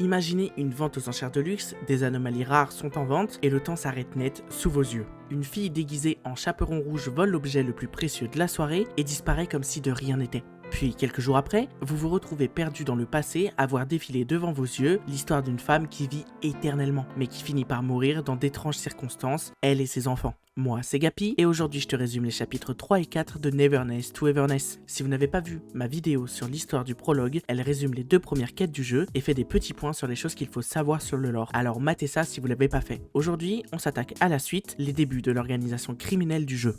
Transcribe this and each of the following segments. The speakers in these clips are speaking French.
Imaginez une vente aux enchères de luxe, des anomalies rares sont en vente et le temps s'arrête net sous vos yeux. Une fille déguisée en chaperon rouge vole l'objet le plus précieux de la soirée et disparaît comme si de rien n'était. Puis, quelques jours après, vous vous retrouvez perdu dans le passé à voir défiler devant vos yeux l'histoire d'une femme qui vit éternellement, mais qui finit par mourir dans d'étranges circonstances, elle et ses enfants. Moi, c'est Gapi, et aujourd'hui je te résume les chapitres 3 et 4 de Neverness to Everness. Si vous n'avez pas vu ma vidéo sur l'histoire du prologue, elle résume les 2 premières quêtes du jeu et fait des petits points sur les choses qu'il faut savoir sur le lore. Alors matez ça si vous l'avez pas fait. Aujourd'hui, on s'attaque à la suite, les débuts de l'organisation criminelle du jeu.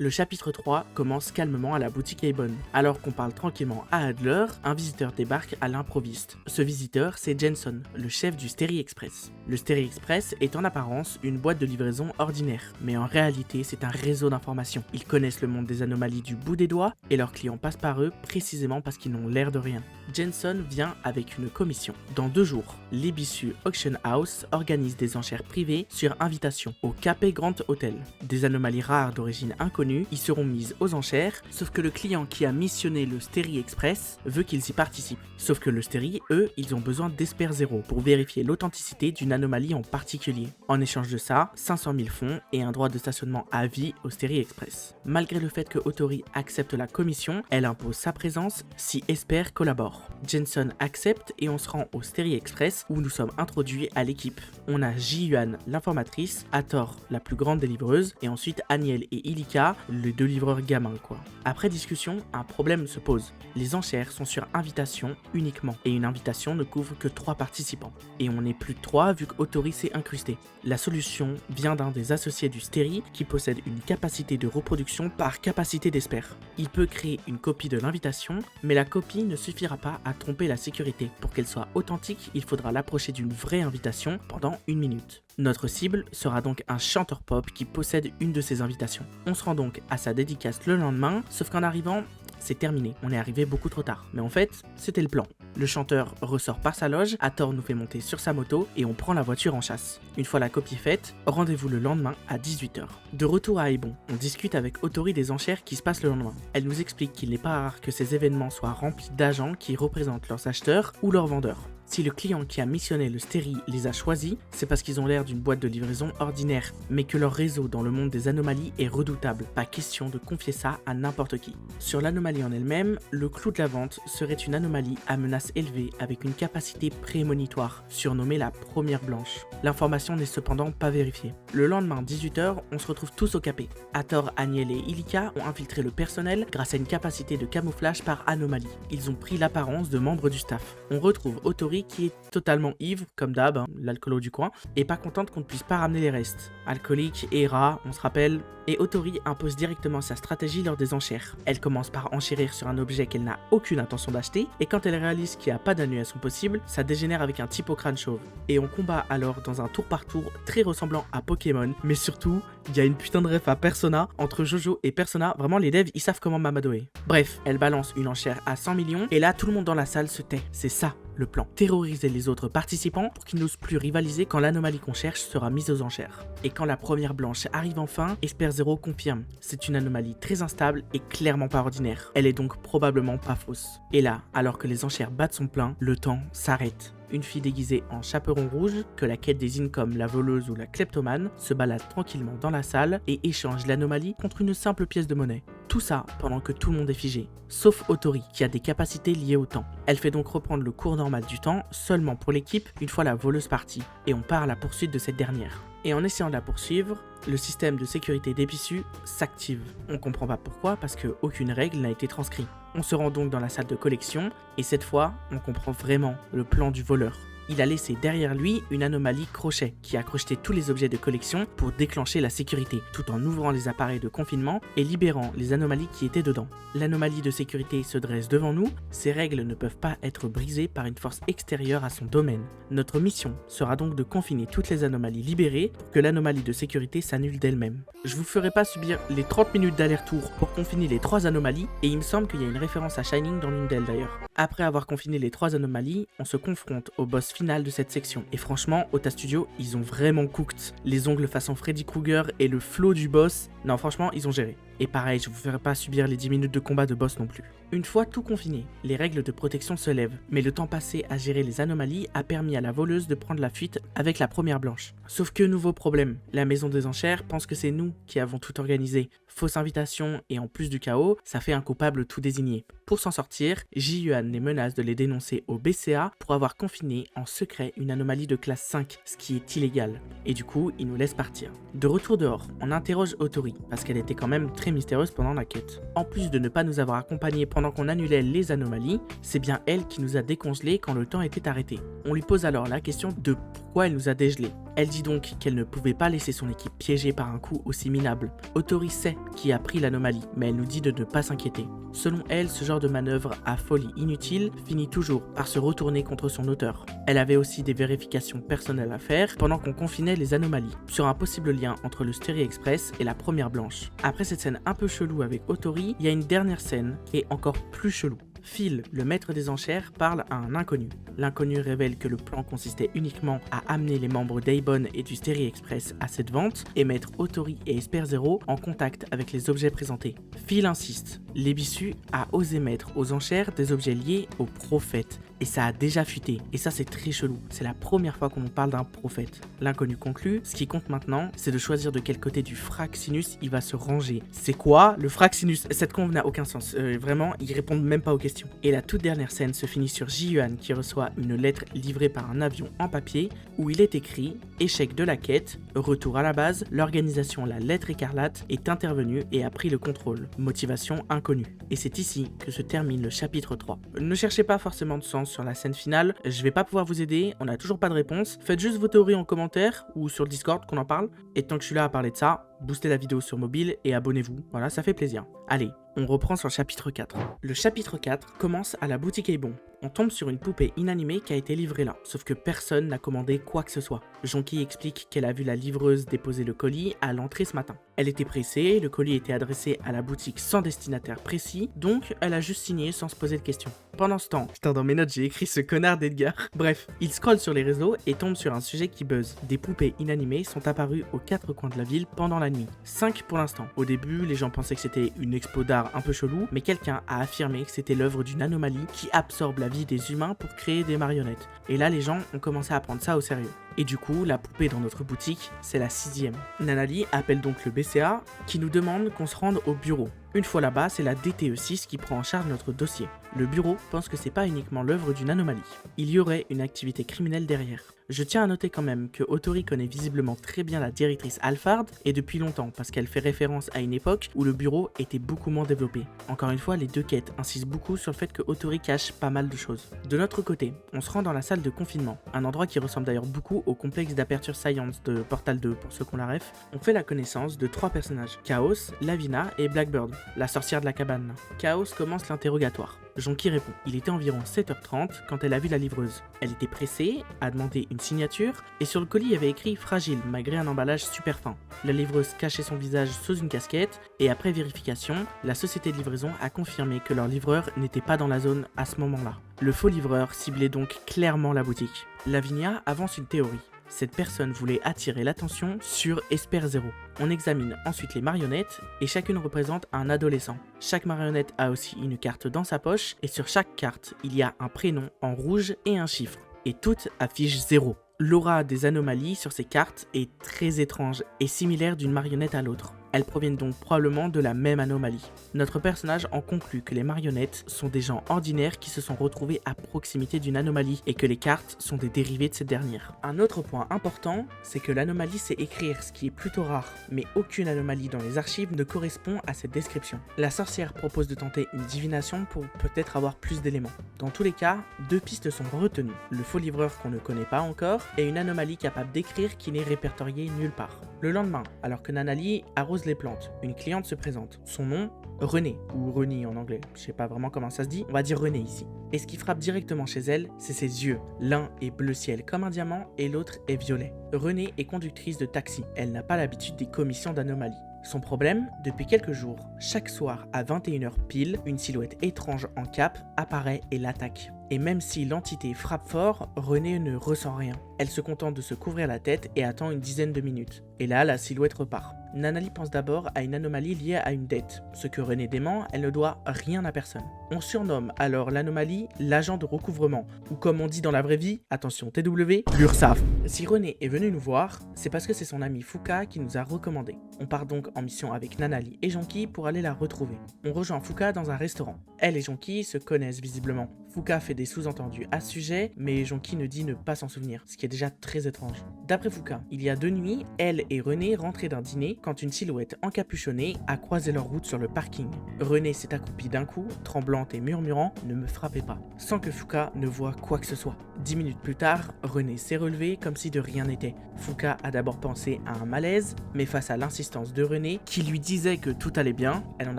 Le chapitre 3 commence calmement à la boutique Avon. Alors qu'on parle tranquillement à Adler, un visiteur débarque à l'improviste. Ce visiteur, c'est Jensen, le chef du Sterry Express. Le Sterry Express est en apparence une boîte de livraison ordinaire, mais en réalité c'est un réseau d'informations. Ils connaissent le monde des anomalies du bout des doigts et leurs clients passent par eux précisément parce qu'ils n'ont l'air de rien. Jensen vient avec une commission. Dans 2 jours, l'Ebisu Auction House organise des enchères privées sur invitation au Capet Grand Hotel. Des anomalies rares d'origine inconnue y seront mises aux enchères, sauf que le client qui a missionné le Sterry Express veut qu'ils y participent. Sauf que le Sterry, eux, ils ont besoin d'Esper Zero pour vérifier l'authenticité d'une anomalie en particulier. En échange de ça, 500 000 fonds et un droit de stationnement à vie au Sterry Express. Malgré le fait que Otori accepte la commission, elle impose sa présence si Esper collabore. Jensen accepte et on se rend au Sterry Express où nous sommes introduits à l'équipe. On a Ji-Yuan, l'informatrice, Hathor, la plus grande des livreuses, et ensuite Aniel et Ilika, les 2 livreurs gamins quoi. Après discussion, un problème se pose. Les enchères sont sur invitation uniquement, et une invitation ne couvre que 3 participants. Et on n'est plus de 3 vu qu'Otori s'est incrusté. La solution vient d'un des associés du Sterry qui possède une capacité de reproduction par capacité d'Esper. Il peut créer une copie de l'invitation, mais la copie ne suffira pas à tromper la sécurité. Pour qu'elle soit authentique, il faudra l'approcher d'une vraie invitation pendant 1 minute. Notre cible sera donc un chanteur pop qui possède une de ces invitations. On se rend donc à sa dédicace le lendemain, sauf qu'en arrivant, c'est terminé, on est arrivé beaucoup trop tard. Mais en fait, c'était le plan. Le chanteur ressort par sa loge, Hathor nous fait monter sur sa moto et on prend la voiture en chasse. Une fois la copie faite, rendez-vous le lendemain à 18 h. De retour à Ebon, on discute avec Otori des enchères qui se passent le lendemain. Elle nous explique qu'il n'est pas rare que ces événements soient remplis d'agents qui représentent leurs acheteurs ou leurs vendeurs. Si le client qui a missionné le Sterry les a choisis, c'est parce qu'ils ont l'air d'une boîte de livraison ordinaire, mais que leur réseau dans le monde des anomalies est redoutable. Pas question de confier ça à n'importe qui. Sur l'anomalie en elle-même, le clou de la vente serait une anomalie à menace élevée avec une capacité prémonitoire, surnommée la première blanche. L'information n'est cependant pas vérifiée. Le lendemain 18 h, on se retrouve tous au capet. Hathor, Aniel et Ilika ont infiltré le personnel grâce à une capacité de camouflage par anomalie. Ils ont pris l'apparence de membres du staff. On retrouve Otori qui est totalement ivre, comme d'hab, l'alcoolo du coin, et pas contente qu'on ne puisse pas ramener les restes. Alcoolique et rat, on se rappelle, et Otori impose directement sa stratégie lors des enchères. Elle commence par enchérir sur un objet qu'elle n'a aucune intention d'acheter, et quand elle réalise qu'il n'y a pas d'annulation possible, ça dégénère avec un type au crâne chauve. Et on combat alors dans un tour par tour très ressemblant à Pokémon, mais surtout, il y a une putain de ref à Persona, entre Jojo et Persona, vraiment les devs ils savent comment m'amadoer. Bref, elle balance une enchère à 100 millions, et là tout le monde dans la salle se tait, c'est ça le plan. Terroriser les autres participants pour qu'ils n'osent plus rivaliser quand l'anomalie qu'on cherche sera mise aux enchères. Et quand la première blanche arrive enfin, Esper Zero confirme. C'est une anomalie très instable et clairement pas ordinaire. Elle est donc probablement pas fausse. Et là, alors que les enchères battent son plein, le temps s'arrête. Une fille déguisée en chaperon rouge, que la quête désigne comme la voleuse ou la kleptomane, se balade tranquillement dans la salle et échange l'anomalie contre une simple pièce de monnaie. Tout ça pendant que tout le monde est figé, sauf Otori qui a des capacités liées au temps. Elle fait donc reprendre le cours normal du temps seulement pour l'équipe une fois la voleuse partie, et on part à la poursuite de cette dernière. Et en essayant de la poursuivre, le système de sécurité d'Ebisu s'active. On comprend pas pourquoi parce que aucune règle n'a été transcrite. On se rend donc dans la salle de collection et cette fois, on comprend vraiment le plan du voleur. Il a laissé derrière lui une anomalie crochet qui a crocheté tous les objets de collection pour déclencher la sécurité, tout en ouvrant les appareils de confinement et libérant les anomalies qui étaient dedans. L'anomalie de sécurité se dresse devant nous, ces règles ne peuvent pas être brisées par une force extérieure à son domaine. Notre mission sera donc de confiner toutes les anomalies libérées pour que l'anomalie de sécurité s'annule d'elle-même. Je vous ferai pas subir les 30 minutes d'aller-retour pour confiner les 3 anomalies, et il me semble qu'il y a une référence à Shining dans l'une d'elles d'ailleurs. Après avoir confiné les 3 anomalies, on se confronte au boss final de cette section. Et franchement, Ota Studio, ils ont vraiment cooked. Les ongles façon Freddy Krueger et le flow du boss, non franchement, ils ont géré. Et pareil, je vous ferai pas subir les 10 minutes de combat de boss non plus. Une fois tout confiné, les règles de protection se lèvent, mais le temps passé à gérer les anomalies a permis à la voleuse de prendre la fuite avec la première blanche. Sauf que nouveau problème, la maison des enchères pense que c'est nous qui avons tout organisé. Fausse invitation et en plus du chaos, ça fait un coupable tout désigné. Pour s'en sortir, Ji-Yuan les menace de les dénoncer au BCA pour avoir confiné en secret une anomalie de classe 5, ce qui est illégal. Et du coup, il nous laisse partir. De retour dehors, on interroge Otori, parce qu'elle était quand même très mystérieuse pendant la quête. En plus de ne pas nous avoir accompagnés pendant qu'on annulait les anomalies, c'est bien elle qui nous a décongelés quand le temps était arrêté. On lui pose alors la question de pourquoi elle nous a dégelés. Elle dit donc qu'elle ne pouvait pas laisser son équipe piégée par un coup aussi minable. Otori sait qui a pris l'anomalie, mais elle nous dit de ne pas s'inquiéter. Selon elle, ce genre de manœuvre à folie inutile finit toujours par se retourner contre son auteur. Elle avait aussi des vérifications personnelles à faire pendant qu'on confinait les anomalies, sur un possible lien entre le Sterry Express et la première blanche. Après cette scène un peu chelou avec Otori, il y a une dernière scène qui est encore plus chelou. Phil, le maître des enchères, parle à un inconnu. L'inconnu révèle que le plan consistait uniquement à amener les membres d'Aibon et du Sterry Express à cette vente et mettre Otori et Esper Zero en contact avec les objets présentés. Phil insiste, l'Ebisu a osé mettre aux enchères des objets liés au prophète et ça a déjà fuité. Et ça c'est très chelou, c'est la première fois qu'on nous parle d'un prophète. L'inconnu conclut, ce qui compte maintenant, c'est de choisir de quel côté du Fraxinus il va se ranger. C'est quoi le Fraxinus? Cette conve n'a aucun sens, vraiment, ils répondent même pas aux questions. Et la toute dernière scène se finit sur Ji-Yuan qui reçoit une lettre livrée par un avion en papier où il est écrit « Échec de la quête, retour à la base, l'organisation La Lettre Écarlate est intervenue et a pris le contrôle. Motivation inconnue. » Et c'est ici que se termine le chapitre 3. Ne cherchez pas forcément de sens sur la scène finale, je vais pas pouvoir vous aider, on n'a toujours pas de réponse. Faites juste vos théories en commentaire ou sur le Discord qu'on en parle. Et tant que je suis là à parler de ça, boostez la vidéo sur mobile et abonnez-vous, voilà, ça fait plaisir. Allez, on reprend sur le chapitre 4. Le chapitre 4 commence à la boutique Aibon. On tombe sur une poupée inanimée qui a été livrée là, sauf que personne n'a commandé quoi que ce soit. Jonki explique qu'elle a vu la livreuse déposer le colis à l'entrée ce matin. Elle était pressée, le colis était adressé à la boutique sans destinataire précis, donc elle a juste signé sans se poser de questions. Pendant ce temps, putain dans mes notes j'ai écrit ce connard d'Edgar. Bref, il scrolle sur les réseaux et tombe sur un sujet qui buzz. Des poupées inanimées sont apparues aux 4 coins de la ville pendant la nuit. 5 pour l'instant. Au début, les gens pensaient que c'était une expo d'art un peu chelou, mais quelqu'un a affirmé que c'était l'œuvre d'une anomalie qui absorbe la vie des humains pour créer des marionnettes. Et là, les gens ont commencé à prendre ça au sérieux. Et du coup, la poupée dans notre boutique, c'est la 6e. Nanali appelle donc le BCA qui nous demande qu'on se rende au bureau. Une fois là-bas, c'est la DTE6 qui prend en charge notre dossier. Le bureau pense que c'est pas uniquement l'œuvre d'une anomalie. Il y aurait une activité criminelle derrière. Je tiens à noter quand même que Otori connaît visiblement très bien la directrice Alphard et depuis longtemps parce qu'elle fait référence à une époque où le bureau était beaucoup moins développé. Encore une fois, les deux quêtes insistent beaucoup sur le fait que Otori cache pas mal de choses. De notre côté, on se rend dans la salle de confinement, un endroit qui ressemble d'ailleurs beaucoup au complexe d'Aperture Science de Portal 2 pour ceux qu'on la ref. On fait la connaissance de 3 personnages, Chaos, Lavina et Blackbird, la sorcière de la cabane. Chaos commence l'interrogatoire. Jonki répond. Il était environ 7h30 quand elle a vu la livreuse. Elle était pressée, a demandé une signature, et sur le colis il y avait écrit « Fragile » malgré un emballage super fin. La livreuse cachait son visage sous une casquette, et après vérification, la société de livraison a confirmé que leur livreur n'était pas dans la zone à ce moment-là. Le faux livreur ciblait donc clairement la boutique. Lavinia avance une théorie. Cette personne voulait attirer l'attention sur Esper Zero. On examine ensuite les marionnettes et chacune représente un adolescent. Chaque marionnette a aussi une carte dans sa poche et sur chaque carte, il y a un prénom en rouge et un chiffre. Et toutes affichent 0. L'aura des anomalies sur ces cartes est très étrange et similaire d'une marionnette à l'autre. Elles proviennent donc probablement de la même anomalie. Notre personnage en conclut que les marionnettes sont des gens ordinaires qui se sont retrouvés à proximité d'une anomalie et que les cartes sont des dérivés de cette dernière. Un autre point important, c'est que l'anomalie sait écrire, ce qui est plutôt rare, mais aucune anomalie dans les archives ne correspond à cette description. La sorcière propose de tenter une divination pour peut-être avoir plus d'éléments. Dans tous les cas, 2 pistes sont retenues, le faux livreur qu'on ne connaît pas encore et une anomalie capable d'écrire qui n'est répertoriée nulle part. Le lendemain, alors que Nanali arrose les plantes, une cliente se présente. Son nom, René, ou Reni en anglais, je sais pas vraiment comment ça se dit, on va dire René ici. Et ce qui frappe directement chez elle, c'est ses yeux. L'un est bleu ciel comme un diamant et l'autre est violet. René est conductrice de taxi, elle n'a pas l'habitude des commissions d'anomalies. Son problème, depuis quelques jours, chaque soir à 21h pile, une silhouette étrange en cape apparaît et l'attaque. Et même si l'entité frappe fort, René ne ressent rien. Elle se contente de se couvrir la tête et attend une dizaine de minutes. Et là, la silhouette repart. Nanali pense d'abord à une anomalie liée à une dette. Ce que René dément, elle ne doit rien à personne. On surnomme alors l'anomalie l'agent de recouvrement, ou comme on dit dans la vraie vie, attention TW, l'URSSAF. Si René est venu nous voir, c'est parce que c'est son ami Fuka qui nous a recommandé. On part donc en mission avec Nanali et Jonki pour aller la retrouver. On rejoint Fuka dans un restaurant. Elle et Jonki se connaissent visiblement. Fuka fait des sous-entendus à ce sujet, mais Jonki ne dit ne pas s'en souvenir, ce qui est déjà très étrange. D'après Fuka, il y a 2 nuits, elle et René rentraient d'un dîner quand une silhouette encapuchonnée a croisé leur route sur le parking. René s'est accroupie d'un coup, tremblante et murmurant « Ne me frappez pas », sans que Fuka ne voie quoi que ce soit. 10 minutes plus tard, René s'est relevé comme si de rien n'était. Fuka a d'abord pensé à un malaise, mais face à l'insistance de René, qui lui disait que tout allait bien, elle en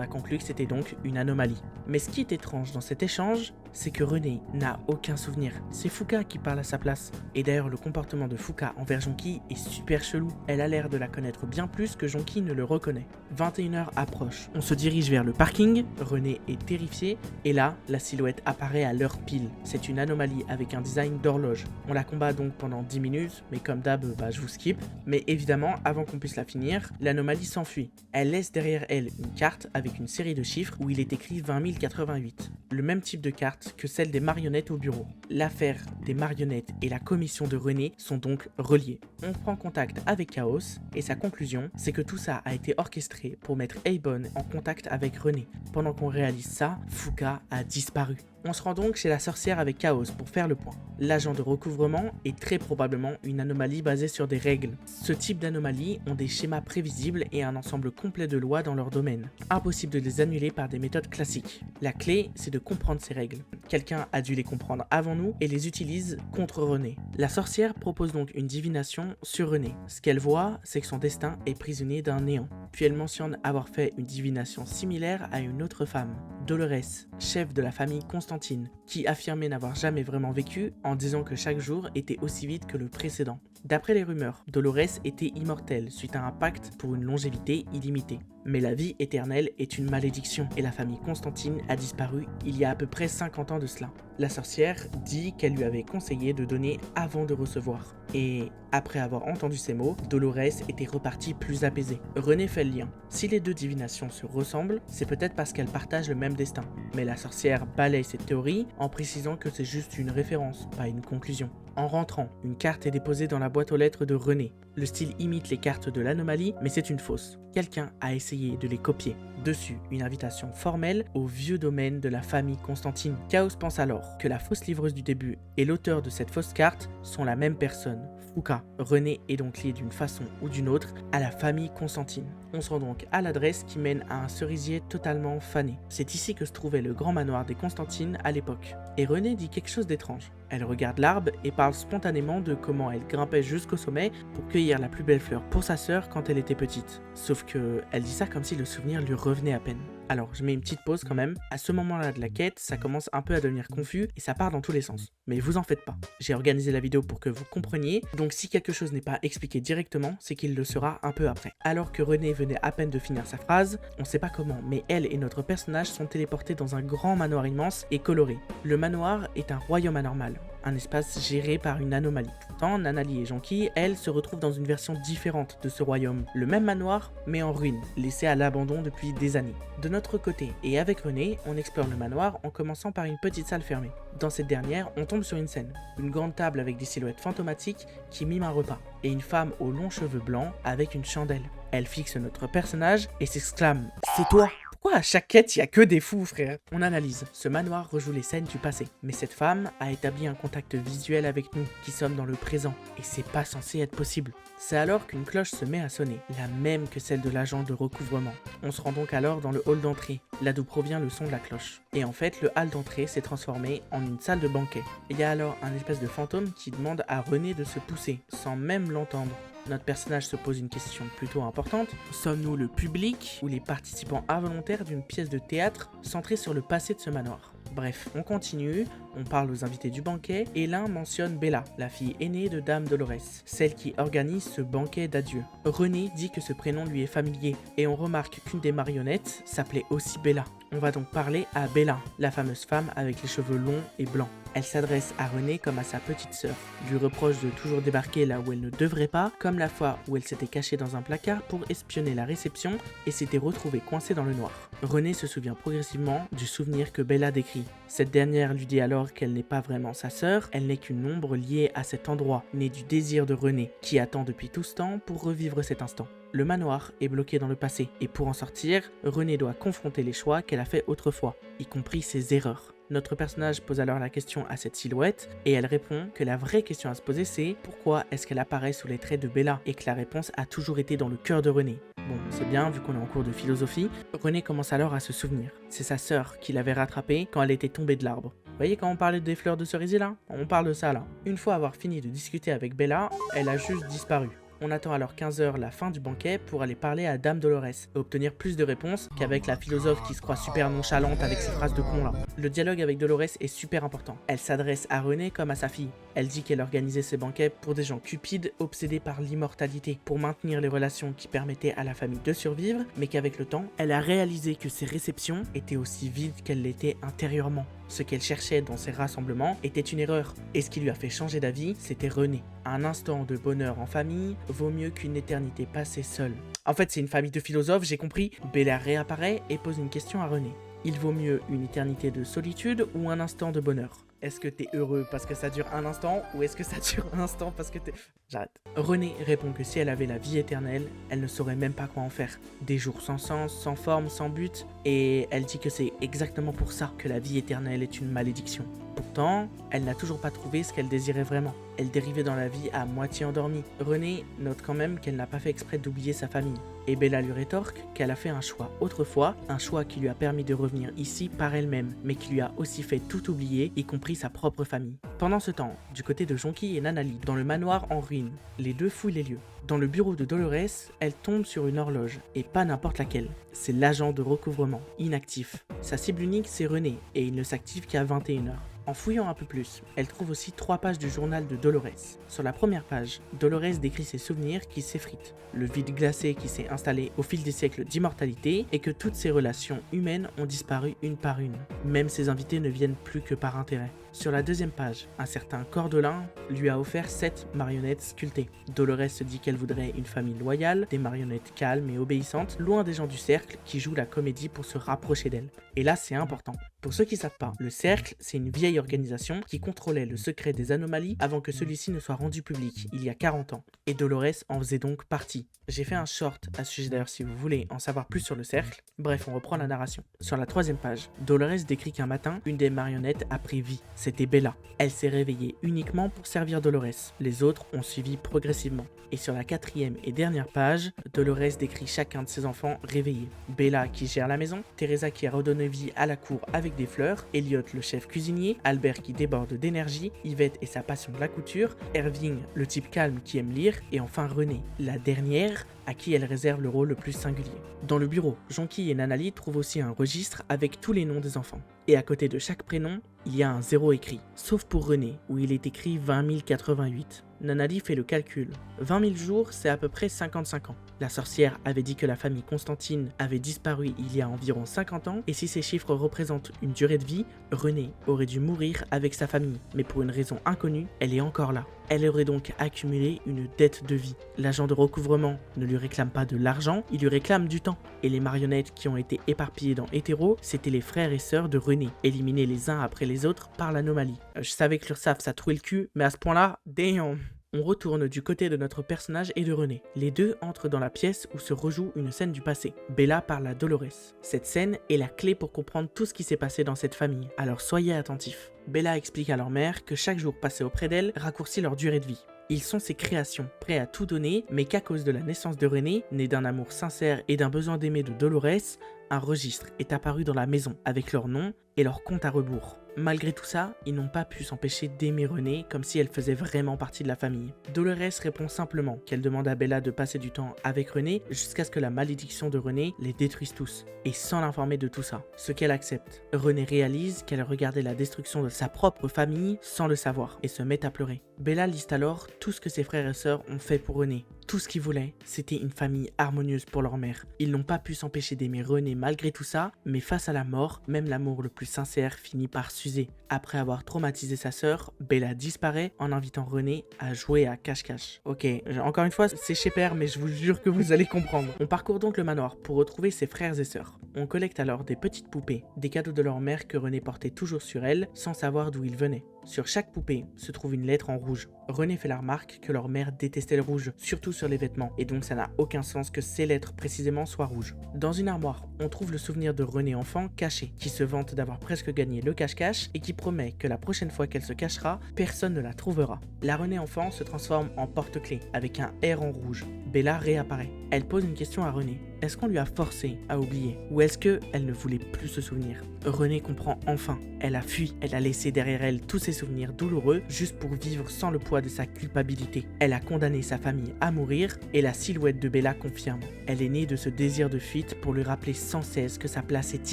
a conclu que c'était donc une anomalie. Mais ce qui est étrange dans cet échange, c'est que René n'a aucun souvenir. C'est Fuka qui parle à sa place. Et d'ailleurs, le comportement de Fuka envers Jonki est super chelou. Elle a l'air de la connaître bien plus que Jonki ne le reconnaît. 21h approche. On se dirige vers le parking. René est terrifié. Et là, la silhouette apparaît à l'heure pile. C'est une anomalie avec un design d'horloge. On la combat donc pendant 10 minutes, mais comme d'hab, je vous skip. Mais évidemment, avant qu'on puisse la finir, l'anomalie s'enfuit. Elle laisse derrière elle une carte avec une série de chiffres où il est écrit 20 088. Le même type de carte que celle des marionnettes au bureau. L'affaire des marionnettes et la commission de René sont donc reliées. On prend contact avec Chaos et sa conclusion, c'est que tout ça a été orchestré pour mettre Eibon en contact avec René. Pendant qu'on réalise ça, Fuka a disparu. On se rend donc chez la sorcière avec Chaos pour faire le point. L'agent de recouvrement est très probablement une anomalie basée sur des règles. Ce type d'anomalies ont des schémas prévisibles et un ensemble complet de lois dans leur domaine. Impossible de les annuler par des méthodes classiques. La clé, c'est de comprendre ces règles. Quelqu'un a dû les comprendre avant nous et les utilise contre René. La sorcière propose donc une divination sur René. Ce qu'elle voit, c'est que son destin est prisonnier d'un néant. Puis elle mentionne avoir fait une divination similaire à une autre femme, Dolores, chef de la famille Constantine, qui affirmait n'avoir jamais vraiment vécu en disant que chaque jour était aussi vite que le précédent. D'après les rumeurs, Dolores était immortelle suite à un pacte pour une longévité illimitée. Mais la vie éternelle est une malédiction et la famille Constantine a disparu il y a à peu près 50 ans de cela. La sorcière dit qu'elle lui avait conseillé de donner avant de recevoir. Et après avoir entendu ces mots, Dolores était repartie plus apaisée. René fait le lien. Si les deux divinations se ressemblent, c'est peut-être parce qu'elles partagent le même destin. Mais la sorcière balaye cette théorie en précisant que c'est juste une référence, pas une conclusion. En rentrant, une carte est déposée dans la boîte aux lettres de René. Le style imite les cartes de l'anomalie, mais c'est une fausse. Quelqu'un a essayé de les copier. Dessus, une invitation formelle au vieux domaine de la famille Constantine. Chaos pense alors que la fausse livreuse du début et l'auteur de cette fausse carte sont la même personne, Fuka. René est donc lié d'une façon ou d'une autre à la famille Constantine. On se rend donc à l'adresse qui mène à un cerisier totalement fané. C'est ici que se trouvait le grand manoir des Constantine à l'époque. Et René dit quelque chose d'étrange. Elle regarde l'arbre et parle spontanément de comment elle grimpait jusqu'au sommet pour cueillir la plus belle fleur pour sa sœur quand elle était petite. Sauf que elle dit ça comme si le souvenir lui revenait à peine. Alors, je mets une petite pause quand même. À ce moment-là de la quête, ça commence un peu à devenir confus et ça part dans tous les sens. Mais vous en faites pas. J'ai organisé la vidéo pour que vous compreniez, donc si quelque chose n'est pas expliqué directement, c'est qu'il le sera un peu après. Alors que René venait à peine de finir sa phrase, on sait pas comment, mais elle et notre personnage sont téléportés dans un grand manoir immense et coloré. Le manoir est un royaume anormal, un espace géré par une anomalie. Pourtant, Nanali et Jonki, elles, se retrouvent dans une version différente de ce royaume. Le même manoir, mais en ruine, laissé à l'abandon depuis des années. De notre côté, et avec René, on explore le manoir en commençant par une petite salle fermée. Dans cette dernière, on tombe sur une scène. Une grande table avec des silhouettes fantomatiques qui miment un repas. Et une femme aux longs cheveux blancs avec une chandelle. Elle fixe notre personnage et s'exclame « C'est toi !» Pourquoi à chaque quête, il y a que des fous, frère? On analyse. Ce manoir rejoue les scènes du passé. Mais cette femme a établi un contact visuel avec nous, qui sommes dans le présent. Et c'est pas censé être possible. C'est alors qu'une cloche se met à sonner, la même que celle de l'agent de recouvrement. On se rend donc alors dans le hall d'entrée, là d'où provient le son de la cloche. Et en fait, le hall d'entrée s'est transformé en une salle de banquet. Il y a alors un espèce de fantôme qui demande à René de se pousser, sans même l'entendre. Notre personnage se pose une question plutôt importante. Sommes-nous le public ou les participants involontaires d'une pièce de théâtre centrée sur le passé de ce manoir? Bref, on continue, on parle aux invités du banquet, et l'un mentionne Bella, la fille aînée de Dame Dolores, celle qui organise ce banquet d'adieu. René dit que ce prénom lui est familier, et on remarque qu'une des marionnettes s'appelait aussi Bella. On va donc parler à Bella, la fameuse femme avec les cheveux longs et blancs. Elle s'adresse à René comme à sa petite sœur, lui reproche de toujours débarquer là où elle ne devrait pas, comme la fois où elle s'était cachée dans un placard pour espionner la réception et s'était retrouvée coincée dans le noir. René se souvient progressivement du souvenir que Bella décrit. Cette dernière lui dit alors qu'elle n'est pas vraiment sa sœur, elle n'est qu'une ombre liée à cet endroit, née du désir de René, qui attend depuis tout ce temps pour revivre cet instant. Le manoir est bloqué dans le passé, et pour en sortir, René doit confronter les choix qu'elle a fait autrefois, y compris ses erreurs. Notre personnage pose alors la question à cette silhouette, et elle répond que la vraie question à se poser c'est pourquoi est-ce qu'elle apparaît sous les traits de Bella, et que la réponse a toujours été dans le cœur de René. Bon, c'est bien, vu qu'on est en cours de philosophie, René commence alors à se souvenir. C'est sa sœur qui l'avait rattrapée quand elle était tombée de l'arbre. Vous voyez quand on parlait des fleurs de cerisier là? On parle de ça là. Une fois avoir fini de discuter avec Bella, elle a juste disparu. On attend alors 15h la fin du banquet pour aller parler à Dame Dolores et obtenir plus de réponses qu'avec la philosophe qui se croit super nonchalante avec ses phrases de con là. Le dialogue avec Dolores est super important. Elle s'adresse à René comme à sa fille. Elle dit qu'elle organisait ces banquets pour des gens cupides obsédés par l'immortalité, pour maintenir les relations qui permettaient à la famille de survivre, mais qu'avec le temps, elle a réalisé que ces réceptions étaient aussi vides qu'elles l'étaient intérieurement. Ce qu'elle cherchait dans ces rassemblements était une erreur, et ce qui lui a fait changer d'avis, c'était René. Un instant de bonheur en famille vaut mieux qu'une éternité passée seule. En fait, c'est une famille de philosophes, j'ai compris. Bella réapparaît et pose une question à René. Il vaut mieux une éternité de solitude ou un instant de bonheur? Est-ce que t'es heureux parce que ça dure un instant ou est-ce que ça dure un instant parce que t'es... J'arrête. René répond que si elle avait la vie éternelle, elle ne saurait même pas quoi en faire. Des jours sans sens, sans forme, sans but, et elle dit que c'est exactement pour ça que la vie éternelle est une malédiction. Pourtant, elle n'a toujours pas trouvé ce qu'elle désirait vraiment. Elle dérivait dans la vie à moitié endormie. René note quand même qu'elle n'a pas fait exprès d'oublier sa famille. Et Bella lui rétorque qu'elle a fait un choix autrefois, un choix qui lui a permis de revenir ici par elle-même, mais qui lui a aussi fait tout oublier, y compris sa propre famille. Pendant ce temps, du côté de Jonqui et Nanali, dans le manoir en ruine, les deux fouillent les lieux. Dans le bureau de Dolores, elle tombe sur une horloge, et pas n'importe laquelle. C'est l'agent de recouvrement, inactif. Sa cible unique, c'est René, et il ne s'active qu'à 21h. En fouillant un peu plus, elle trouve aussi 3 pages du journal de Dolores. Sur la première page, Dolores décrit ses souvenirs qui s'effritent, le vide glacé qui s'est installé au fil des siècles d'immortalité et que toutes ses relations humaines ont disparu une par une. Même ses invités ne viennent plus que par intérêt. Sur la deuxième page, un certain Cordelin lui a offert 7 marionnettes sculptées. Dolores se dit qu'elle voudrait une famille loyale, des marionnettes calmes et obéissantes, loin des gens du cercle qui jouent la comédie pour se rapprocher d'elle. Et là, c'est important. Pour ceux qui savent pas, le cercle, c'est une vieille organisation qui contrôlait le secret des anomalies avant que celui-ci ne soit rendu public, il y a 40 ans. Et Dolores en faisait donc partie. J'ai fait un short à ce sujet d'ailleurs si vous voulez en savoir plus sur le cercle. Bref, on reprend la narration. Sur la troisième page, Dolores décrit qu'un matin, une des marionnettes a pris vie. C'était Bella. Elle s'est réveillée uniquement pour servir Dolores. Les autres ont suivi progressivement. Et sur la quatrième et dernière page, Dolores décrit chacun de ses enfants réveillés. Bella qui gère la maison, Teresa qui a redonné vie à la cour avec des fleurs, Elliot le chef cuisinier, Albert qui déborde d'énergie, Yvette et sa passion de la couture, Irving le type calme qui aime lire, et enfin René, la dernière à qui elle réserve le rôle le plus singulier. Dans le bureau, Jonqui et Nanali trouvent aussi un registre avec tous les noms des enfants. Et à côté de chaque prénom, il y a un 0 écrit, sauf pour René, où il est écrit 20 088. Nanali fait le calcul. 20 000 jours, c'est à peu près 55 ans. La sorcière avait dit que la famille Constantine avait disparu il y a environ 50 ans, et si ces chiffres représentent une durée de vie, René aurait dû mourir avec sa famille. Mais pour une raison inconnue, elle est encore là. Elle aurait donc accumulé une dette de vie. L'agent de recouvrement ne lui réclame pas de l'argent, il lui réclame du temps. Et les marionnettes qui ont été éparpillées dans Hétéro, c'était les frères et sœurs de René, éliminés les uns après les autres par l'anomalie. Je savais que l'URSSAF ça trouait le cul, mais à ce point-là, damn. On retourne du côté de notre personnage et de René. Les deux entrent dans la pièce où se rejoue une scène du passé. Bella parle à Dolores. Cette scène est la clé pour comprendre tout ce qui s'est passé dans cette famille, alors soyez attentifs. Bella explique à leur mère que chaque jour passé auprès d'elle raccourcit leur durée de vie. Ils sont ses créations, prêts à tout donner, mais qu'à cause de la naissance de René, né d'un amour sincère et d'un besoin d'aimer de Dolores, un registre est apparu dans la maison avec leur nom et leur compte à rebours. Malgré tout ça, ils n'ont pas pu s'empêcher d'aimer Renée comme si elle faisait vraiment partie de la famille. Dolores répond simplement qu'elle demande à Bella de passer du temps avec Renée jusqu'à ce que la malédiction de Renée les détruise tous, et sans l'informer de tout ça, ce qu'elle accepte. Renée réalise qu'elle regardait la destruction de sa propre famille sans le savoir et se met à pleurer. Bella liste alors tout ce que ses frères et sœurs ont fait pour Renée. Tout ce qu'ils voulaient, c'était une famille harmonieuse pour leur mère. Ils n'ont pas pu s'empêcher d'aimer Renée malgré tout ça, mais face à la mort, même l'amour le plus sincère finit par s'user. Après avoir traumatisé sa sœur, Bella disparaît en invitant Renée à jouer à cache-cache. Ok, encore une fois, c'est chez père, mais je vous jure que vous allez comprendre. On parcourt donc le manoir pour retrouver ses frères et sœurs. On collecte alors des petites poupées, des cadeaux de leur mère que Renée portait toujours sur elle, sans savoir d'où ils venaient. Sur chaque poupée se trouve une lettre en rouge. Renée fait la remarque que leur mère détestait le rouge, surtout sur les vêtements, et donc ça n'a aucun sens que ces lettres précisément soient rouges. Dans une armoire, on trouve le souvenir de Renée enfant caché, qui se vante d'avoir presque gagné le cache-cache et qui promet que la prochaine fois qu'elle se cachera, personne ne la trouvera. La Renée enfant se transforme en porte-clés, avec un R en rouge. Bella réapparaît. Elle pose une question à Renée. Est-ce qu'on lui a forcé à oublier, ou est-ce qu'elle ne voulait plus se souvenir? Renée comprend enfin. Elle a fui, elle a laissé derrière elle tous ses souvenirs douloureux juste pour vivre sans le poids de sa culpabilité. Elle a condamné sa famille à mourir et la silhouette de Bella confirme. Elle est née de ce désir de fuite pour lui rappeler sans cesse que sa place est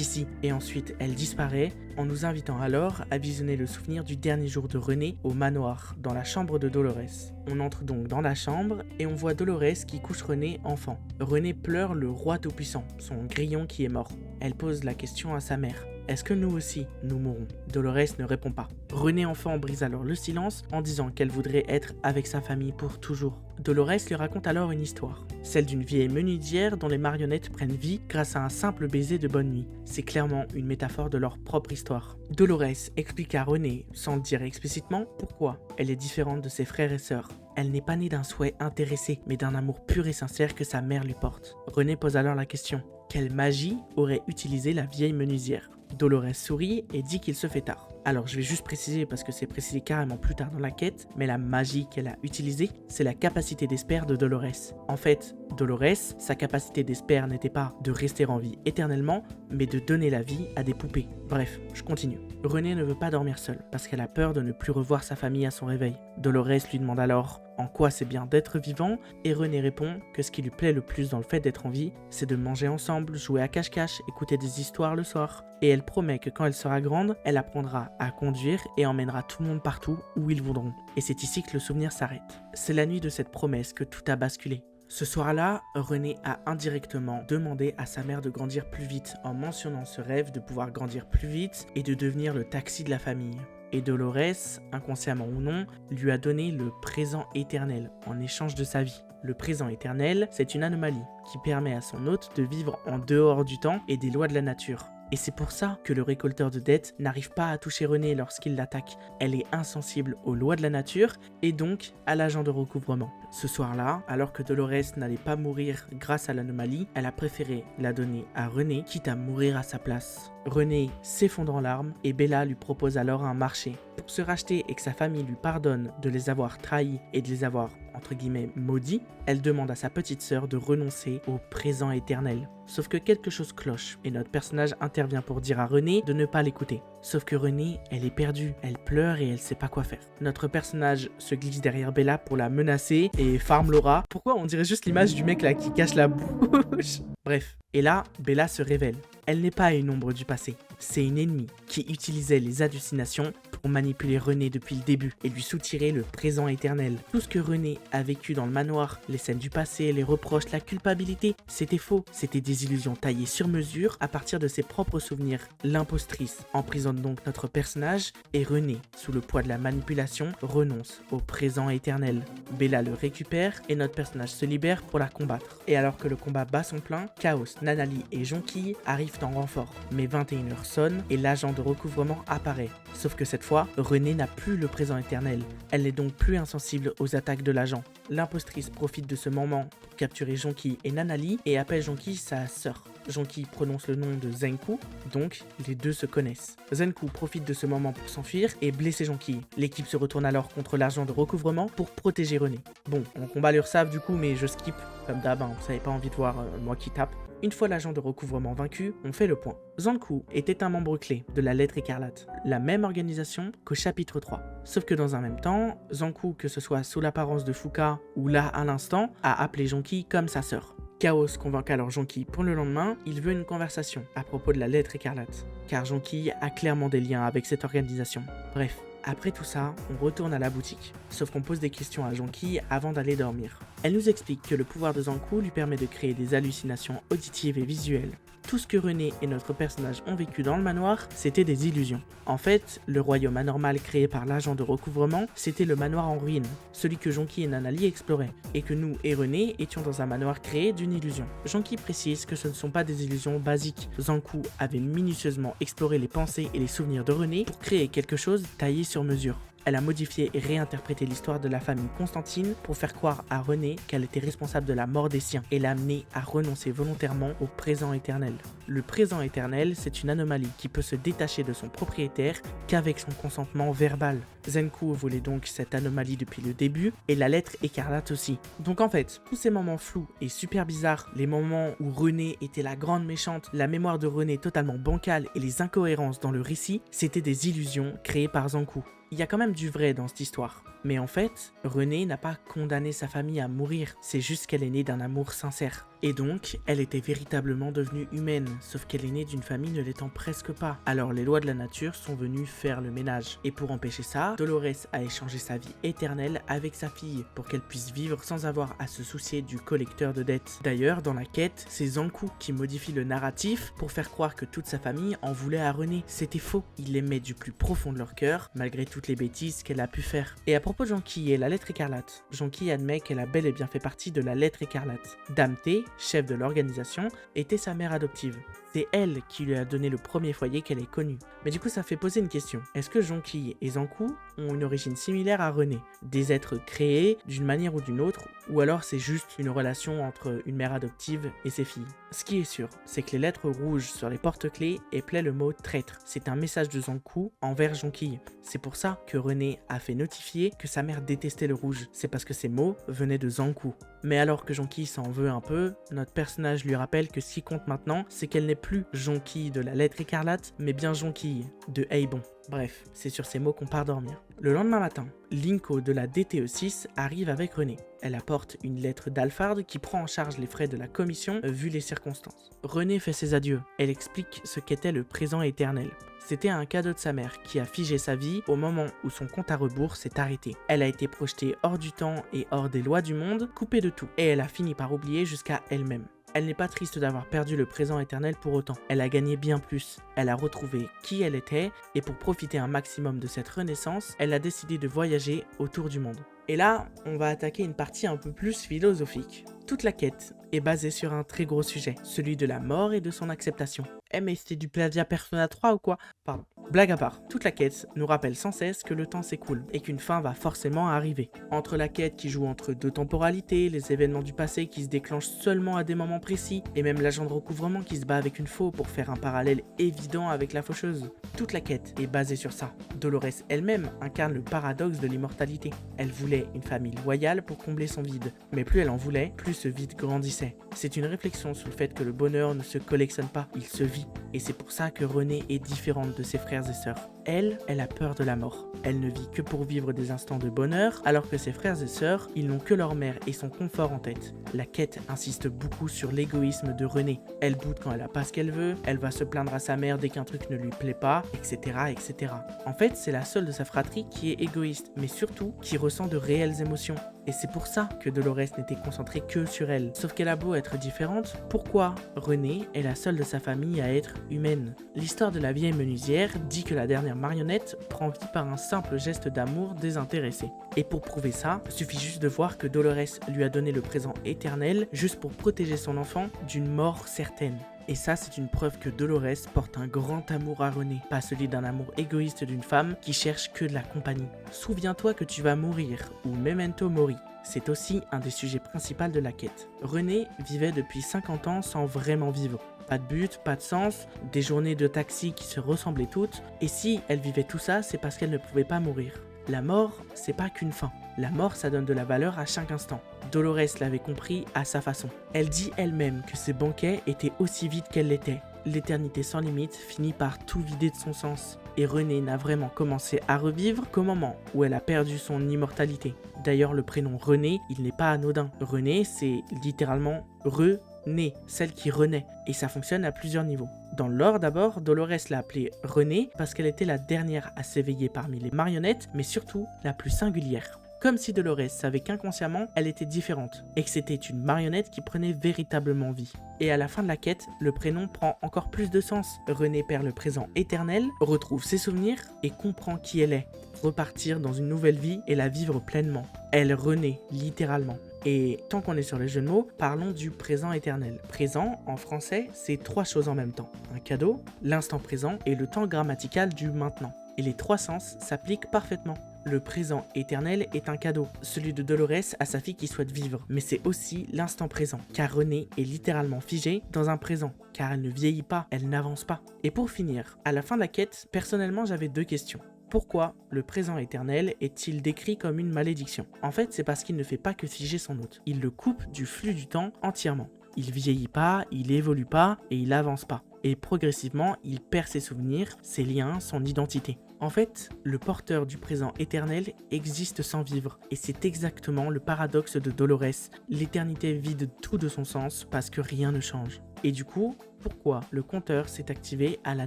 ici. Et ensuite, elle disparaît en nous invitant alors à visionner le souvenir du dernier jour de Renée au manoir, dans la chambre de Dolores. On entre donc dans la chambre et on voit Dolores qui couche Renée enfant. Renée pleure le roi tout-puissant, son grillon qui est mort. Elle pose la question à sa mère. Est-ce que nous aussi, nous mourrons? Dolores ne répond pas. Renée enfant brise alors le silence en disant qu'elle voudrait être avec sa famille pour toujours. Dolores lui raconte alors une histoire, celle d'une vieille menuisière dont les marionnettes prennent vie grâce à un simple baiser de bonne nuit. C'est clairement une métaphore de leur propre histoire. Dolores explique à Renée, sans le dire explicitement, pourquoi elle est différente de ses frères et sœurs. Elle n'est pas née d'un souhait intéressé, mais d'un amour pur et sincère que sa mère lui porte. Renée pose alors la question, quelle magie aurait utilisé la vieille menuisière? Dolores sourit et dit qu'il se fait tard. Alors je vais juste préciser parce que c'est précisé carrément plus tard dans la quête, mais la magie qu'elle a utilisée, c'est la capacité d'espère de Dolores. En fait, Dolores, sa capacité d'espère n'était pas de rester en vie éternellement, mais de donner la vie à des poupées. Bref, je continue. Renée ne veut pas dormir seule parce qu'elle a peur de ne plus revoir sa famille à son réveil. Dolores lui demande alors en quoi c'est bien d'être vivant et Renée répond que ce qui lui plaît le plus dans le fait d'être en vie, c'est de manger ensemble, jouer à cache-cache, écouter des histoires le soir. Et elle promet que quand elle sera grande, elle apprendra à conduire et emmènera tout le monde partout où ils voudront. Et c'est ici que le souvenir s'arrête. C'est la nuit de cette promesse que tout a basculé. Ce soir-là, Renée a indirectement demandé à sa mère de grandir plus vite en mentionnant ce rêve de pouvoir grandir plus vite et de devenir le taxi de la famille. Et Dolores, inconsciemment ou non, lui a donné le présent éternel en échange de sa vie. Le présent éternel, c'est une anomalie qui permet à son hôte de vivre en dehors du temps et des lois de la nature. Et c'est pour ça que le récolteur de dettes n'arrive pas à toucher Renée lorsqu'il l'attaque. Elle est insensible aux lois de la nature et donc à l'agent de recouvrement. Ce soir-là, alors que Dolores n'allait pas mourir grâce à l'anomalie, elle a préféré la donner à Renée, quitte à mourir à sa place. Renée s'effondre en larmes et Bella lui propose alors un marché. Pour se racheter et que sa famille lui pardonne de les avoir trahis et de les avoir, entre guillemets, maudits, elle demande à sa petite sœur de renoncer au présent éternel. Sauf que quelque chose cloche et notre personnage intervient pour dire à Renée de ne pas l'écouter. Sauf que Renée, elle est perdue, elle pleure et elle sait pas quoi faire. Notre personnage se glisse derrière Bella pour la menacer et farme Laura. Pourquoi on dirait juste l'image du mec là qui cache la bouche? Bref, et là, Bella se révèle. Elle n'est pas une ombre du passé, c'est une ennemie qui utilisait les hallucinations pour manipuler Renée depuis le début et lui soutirer le présent éternel. Tout ce que Renée a vécu dans le manoir, les scènes du passé, les reproches, la culpabilité, c'était faux. C'était des illusions taillées sur mesure à partir de ses propres souvenirs. L'impostrice emprisonne donc notre personnage et Renée, sous le poids de la manipulation, renonce au présent éternel. Bella le récupère et notre personnage se libère pour la combattre. Et alors que le combat bat son plein, Chaos, Nanali et Jonquille arrivent en renfort. Mais 21h sonne et l'agent de recouvrement apparaît. Sauf que cette fois, Renée n'a plus le présent éternel. Elle n'est donc plus insensible aux attaques de l'agent. L'impostrice profite de ce moment pour capturer Jonquille et Nanali et appelle Jonquille sa sœur. Jonquille prononce le nom de Zenku, donc les deux se connaissent. Zenku profite de ce moment pour s'enfuir et blesser Jonquille. L'équipe se retourne alors contre l'agent de recouvrement pour protéger Renée. Bon, on combat l'URSAF du coup, mais je skip comme d'hab, vous n'avez pas envie de voir moi qui tape. Une fois l'agent de recouvrement vaincu, on fait le point. Zankou était un membre clé de la Lettre Écarlate, la même organisation qu'au chapitre 3. Sauf que dans un même temps, Zankou, que ce soit sous l'apparence de Fuka ou là à l'instant, a appelé Jonki comme sa sœur. Chaos convainc alors Jonki pour le lendemain, il veut une conversation à propos de la Lettre Écarlate, car Jonki a clairement des liens avec cette organisation. Bref. Après tout ça, on retourne à la boutique, sauf qu'on pose des questions à Jonki avant d'aller dormir. Elle nous explique que le pouvoir de Zankou lui permet de créer des hallucinations auditives et visuelles. Tout ce que René et notre personnage ont vécu dans le manoir, c'était des illusions. En fait, le royaume anormal créé par l'agent de recouvrement, c'était le manoir en ruine, celui que Jonki et Nanali exploraient, et que nous et René étions dans un manoir créé d'une illusion. Jonki précise que ce ne sont pas des illusions basiques. Zankou avait minutieusement exploré les pensées et les souvenirs de René pour créer quelque chose taillé sur mesure. Elle a modifié et réinterprété l'histoire de la famille Constantine pour faire croire à René qu'elle était responsable de la mort des siens et l'a amené à renoncer volontairement au présent éternel. Le présent éternel, c'est une anomalie qui peut se détacher de son propriétaire qu'avec son consentement verbal. Zenku voulait donc cette anomalie depuis le début et la Lettre Écarlate aussi. Donc en fait, tous ces moments flous et super bizarres, les moments où René était la grande méchante, la mémoire de René totalement bancale et les incohérences dans le récit, c'était des illusions créées par Zankou. Il y a quand même du vrai dans cette histoire. Mais en fait, René n'a pas condamné sa famille à mourir, c'est juste qu'elle est née d'un amour sincère. Et donc, elle était véritablement devenue humaine, sauf qu'elle est née d'une famille ne l'étant presque pas. Alors les lois de la nature sont venues faire le ménage. Et pour empêcher ça, Dolores a échangé sa vie éternelle avec sa fille, pour qu'elle puisse vivre sans avoir à se soucier du collecteur de dettes. D'ailleurs, dans la quête, c'est Zankou qui modifie le narratif pour faire croire que toute sa famille en voulait à René. C'était faux, il l'aimait du plus profond de leur cœur, malgré toutes les bêtises qu'elle a pu faire. Et à propos de Jonki et la Lettre Écarlate, Jonki admet qu'elle a bel et bien fait partie de la Lettre Écarlate. Dame T, chef de l'organisation, était sa mère adoptive. C'est elle qui lui a donné le premier foyer qu'elle ait connu. Mais du coup ça fait poser une question. Est-ce que Jonki et Zankou ont une origine similaire à René? Des êtres créés d'une manière ou d'une autre, ou alors c'est juste une relation entre une mère adoptive et ses filles? Ce qui est sûr, c'est que les lettres rouges sur les porte-clés éplaient le mot traître. C'est un message de Zankou envers Jonki. C'est pour ça que René a fait notifier que sa mère détestait le rouge. C'est parce que ces mots venaient de Zankou. Mais alors que Jonki s'en veut un peu, notre personnage lui rappelle que ce qui compte maintenant, c'est qu'elle n'est plus Jonki de la Lettre Écarlate, mais bien Jonki de Eibon. Bref, c'est sur ces mots qu'on part dormir. Le lendemain matin, Linko de la DTE6 arrive avec René. Elle apporte une lettre d'Alphard qui prend en charge les frais de la commission vu les circonstances. René fait ses adieux. Elle explique ce qu'était le présent éternel. C'était un cadeau de sa mère qui a figé sa vie au moment où son compte à rebours s'est arrêté. Elle a été projetée hors du temps et hors des lois du monde, coupée de tout. Et elle a fini par oublier jusqu'à elle-même. Elle n'est pas triste d'avoir perdu le présent éternel pour autant. Elle a gagné bien plus. Elle a retrouvé qui elle était et pour profiter un maximum de cette renaissance, elle a décidé de voyager autour du monde. Et là, on va attaquer une partie un peu plus philosophique. Toute la quête est basée sur un très gros sujet, celui de la mort et de son acceptation. Eh mais c'était du plagiat Persona 3 ou quoi? Pardon. Blague à part, toute la quête nous rappelle sans cesse que le temps s'écoule et qu'une fin va forcément arriver. Entre la quête qui joue entre deux temporalités, les événements du passé qui se déclenchent seulement à des moments précis, et même l'agent de recouvrement qui se bat avec une faux pour faire un parallèle évident avec la faucheuse. Toute la quête est basée sur ça. Dolores elle-même incarne le paradoxe de l'immortalité. Elle voulait une famille loyale pour combler son vide, mais plus elle en voulait, plus ce vide grandissait. C'est une réflexion sur le fait que le bonheur ne se collectionne pas, il se vit. Et c'est pour ça que René est différente de ses frères et sœurs. Elle a peur de la mort. Elle ne vit que pour vivre des instants de bonheur, alors que ses frères et sœurs, ils n'ont que leur mère et son confort en tête. La quête insiste beaucoup sur l'égoïsme de René. Elle boude quand elle a pas ce qu'elle veut, elle va se plaindre à sa mère dès qu'un truc ne lui plaît pas, etc., etc. En fait, c'est la seule de sa fratrie qui est égoïste, mais surtout qui ressent de réelles émotions. Et c'est pour ça que Dolores n'était concentrée que sur elle. Sauf qu'elle a beau être différente, pourquoi René est la seule de sa famille à être humaine? L'histoire de la vieille menuisière dit que la dernière marionnette prend vie par un simple geste d'amour désintéressé. Et pour prouver ça, il suffit juste de voir que Dolores lui a donné le présent éternel juste pour protéger son enfant d'une mort certaine. Et ça, c'est une preuve que Dolores porte un grand amour à René, pas celui d'un amour égoïste d'une femme qui cherche que de la compagnie. Souviens-toi que tu vas mourir, ou memento mori. C'est aussi un des sujets principaux de la quête. René vivait depuis 50 ans sans vraiment vivre. Pas de but, pas de sens, des journées de taxi qui se ressemblaient toutes, et si elle vivait tout ça, c'est parce qu'elle ne pouvait pas mourir. La mort, c'est pas qu'une fin. La mort, ça donne de la valeur à chaque instant. Dolores l'avait compris à sa façon. Elle dit elle-même que ses banquets étaient aussi vides qu'elle l'était. L'éternité sans limite finit par tout vider de son sens. Et Renée n'a vraiment commencé à revivre qu'au moment où elle a perdu son immortalité. D'ailleurs, le prénom Renée, il n'est pas anodin. Renée, c'est littéralement Renée, celle qui renaît. Et ça fonctionne à plusieurs niveaux. Dans le lore d'abord, Dolores l'a appelée Renée parce qu'elle était la dernière à s'éveiller parmi les marionnettes, mais surtout la plus singulière. Comme si Dolores savait qu'inconsciemment, elle était différente, et que c'était une marionnette qui prenait véritablement vie. Et à la fin de la quête, le prénom prend encore plus de sens. Renée perd le présent éternel, retrouve ses souvenirs et comprend qui elle est. Repartir dans une nouvelle vie et la vivre pleinement. Elle renaît, littéralement. Et tant qu'on est sur les jeux de mots, parlons du présent éternel. Présent, en français, c'est 3 choses en même temps. Un cadeau, l'instant présent et le temps grammatical du maintenant. Et les 3 sens s'appliquent parfaitement. Le présent éternel est un cadeau, celui de Dolores à sa fille qui souhaite vivre, mais c'est aussi l'instant présent, car Renée est littéralement figée dans un présent, car elle ne vieillit pas, elle n'avance pas. Et pour finir, à la fin de la quête, personnellement j'avais 2 questions. Pourquoi le présent éternel est-il décrit comme une malédiction? En fait, c'est parce qu'il ne fait pas que figer son hôte, il le coupe du flux du temps entièrement. Il vieillit pas, il évolue pas et il avance pas. Et progressivement, il perd ses souvenirs, ses liens, son identité. En fait, le porteur du présent éternel existe sans vivre, et c'est exactement le paradoxe de Dolores. L'éternité vide tout de son sens parce que rien ne change. Et du coup, pourquoi le compteur s'est activé à la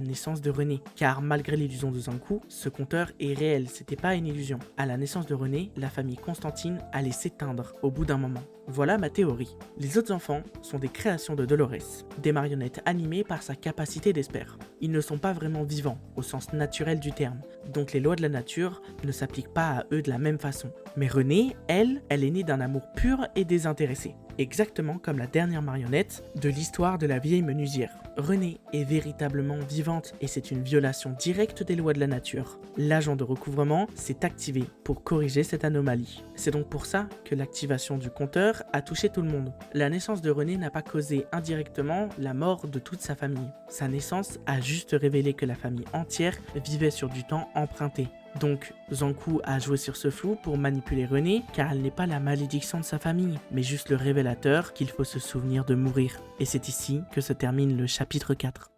naissance de Renée? Car malgré l'illusion de Zankou, ce compteur est réel, c'était pas une illusion. À la naissance de Renée, la famille Constantine allait s'éteindre au bout d'un moment. Voilà ma théorie. Les autres enfants sont des créations de Dolores, des marionnettes animées par sa capacité d'espère. Ils ne sont pas vraiment vivants, au sens naturel du terme, donc les lois de la nature ne s'appliquent pas à eux de la même façon. Mais Renée, elle est née d'un amour pur et désintéressé. Exactement comme la dernière marionnette de l'histoire de la vieille menuisière. Renée est véritablement vivante et c'est une violation directe des lois de la nature. L'agent de recouvrement s'est activé pour corriger cette anomalie. C'est donc pour ça que l'activation du compteur a touché tout le monde. La naissance de Renée n'a pas causé indirectement la mort de toute sa famille. Sa naissance a juste révélé que la famille entière vivait sur du temps emprunté. Donc, Zankou a joué sur ce flou pour manipuler Renée, car elle n'est pas la malédiction de sa famille, mais juste le révélateur qu'il faut se souvenir de mourir. Et c'est ici que se termine le chapitre 4.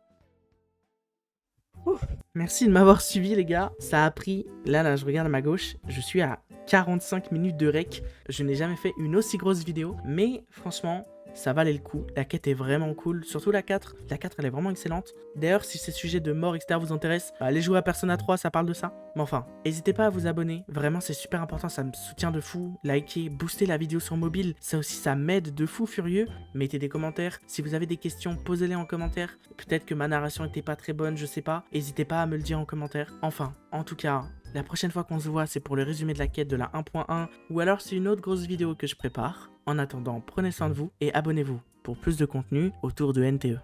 Ouf. Merci de m'avoir suivi les gars, ça a pris, là je regarde à ma gauche, je suis à 45 minutes de rec, je n'ai jamais fait une aussi grosse vidéo, mais franchement, ça valait le coup, la quête est vraiment cool, surtout la 4 elle est vraiment excellente. D'ailleurs si ces sujets de mort etc vous intéressent, allez jouer à Persona 3, ça parle de ça. Mais enfin, n'hésitez pas à vous abonner, vraiment c'est super important, ça me soutient de fou. Likez, boostez la vidéo sur mobile, ça aussi ça m'aide de fou furieux. Mettez des commentaires, si vous avez des questions, posez-les en commentaire. Peut-être que ma narration était pas très bonne, je sais pas, n'hésitez pas à me le dire en commentaire. Enfin, en tout cas, la prochaine fois qu'on se voit, c'est pour le résumé de la quête de la 1.1, ou alors c'est une autre grosse vidéo que je prépare. En attendant, prenez soin de vous et abonnez-vous pour plus de contenu autour de NTE.